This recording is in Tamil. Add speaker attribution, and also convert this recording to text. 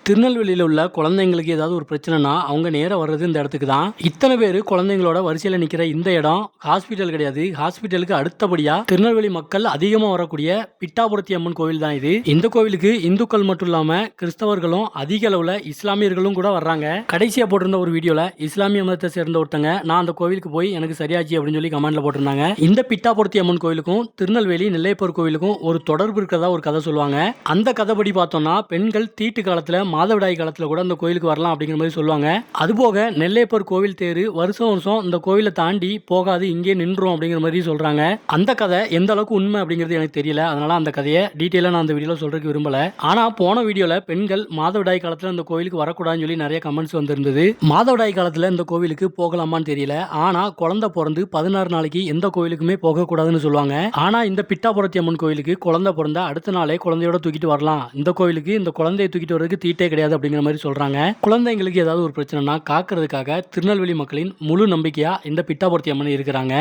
Speaker 1: திருநெல்வேலியில் உள்ள குழந்தைங்களுக்கு ஏதாவது ஒரு பிரச்சனைனா அவங்க நேராக வர்றது இந்த இடத்துக்கு தான். இத்தனை பேர் குழந்தைங்களோட வரிசையில் நிற்கிற இந்த இடம் ஹாஸ்பிட்டல் கிடையாது. ஹாஸ்பிட்டலுக்கு அடுத்தபடியாக திருநெல்வேலி மக்கள் அதிகமாக வரக்கூடிய பிட்டாபுரத்தி அம்மன் கோவில் தான் இது. இந்த கோவிலுக்கு இந்துக்கள் மட்டும் இல்லாமல் கிறிஸ்தவர்களும் அதிக அளவில் இஸ்லாமியர்களும் கூட வர்றாங்க. கடைசியாக போட்டிருந்த ஒரு வீடியோவில் இஸ்லாமிய மதத்தை சேர்ந்த ஒருத்தங்க நான் அந்த கோவிலுக்கு போய் எனக்கு சரியாச்சு அப்படின்னு சொல்லி கமெண்ட்ல போட்டிருந்தாங்க. இந்த பிட்டாபுரத்தி அம்மன் கோவிலுக்கும் திருநெல்வேலி நெல்லையப்பர் கோவிலுக்கும் ஒரு தொடர்பு இருக்கிறதா ஒரு கதை சொல்லுவாங்க. அந்த கதைப்படி பார்த்தோம்னா பெண்கள் தீட்டு காலத்தில் மாதவிடாய் காலத்தில் கூட அந்த கோயிலுக்கு வரலாம் அப்படிங்கிற மாதிரி சொல்லுவாங்க. அதுபோக நெல்லையப்பர் கோவில் தேர் வருஷம் வருஷம் இந்த கோவிலை தாண்டி போகாது, இங்கே நின்றும் அப்படிங்கிற மாதிரி சொல்றாங்க. அந்த கதை எந்த அளவுக்கு உண்மை அப்படிங்கிறது எனக்கு தெரியல. அதனால அந்த கதையை டீட்டெயிலாக நான் அந்த வீடியோவில் சொல்றதுக்கு விரும்பல. ஆனா போன வீடியோவில் பெண்கள் மாதவிடாய் காலத்தில் இந்த கோவிலுக்கு வரக்கூடாதுன்னு சொல்லி நிறைய கமெண்ட்ஸ் வந்திருந்தது. மாதவிடாய் காலத்தில் இந்த கோவிலுக்கு போகலாமான்னு தெரியல. ஆனா குழந்தை பிறந்து 16 நாளைக்கு எந்த கோவிலுக்குமே போகக்கூடாதுன்னு சொல்லுவாங்க. ஆனா இந்த பிட்டாபுரத்தி அம்மன் கோவிலுக்கு குழந்தை பிறந்த அடுத்த நாளே குழந்தையோட தூக்கிட்டு வரலாம். இந்த கோவிலுக்கு இந்த குழந்தையை தூக்கிட்டு வரதுக்கு தீட்டே கிடையாது அப்படிங்கிற மாதிரி சொல்றாங்க. குழந்தைங்களுக்கு ஏதாவது ஒரு பிரச்சனைனா காக்கிறதுக்காக திருநெல்வேலி மக்களின் முழு நம்பிக்கையா இந்த பிட்டாபுரத்தி அம்மன் இருக்கிறாங்க.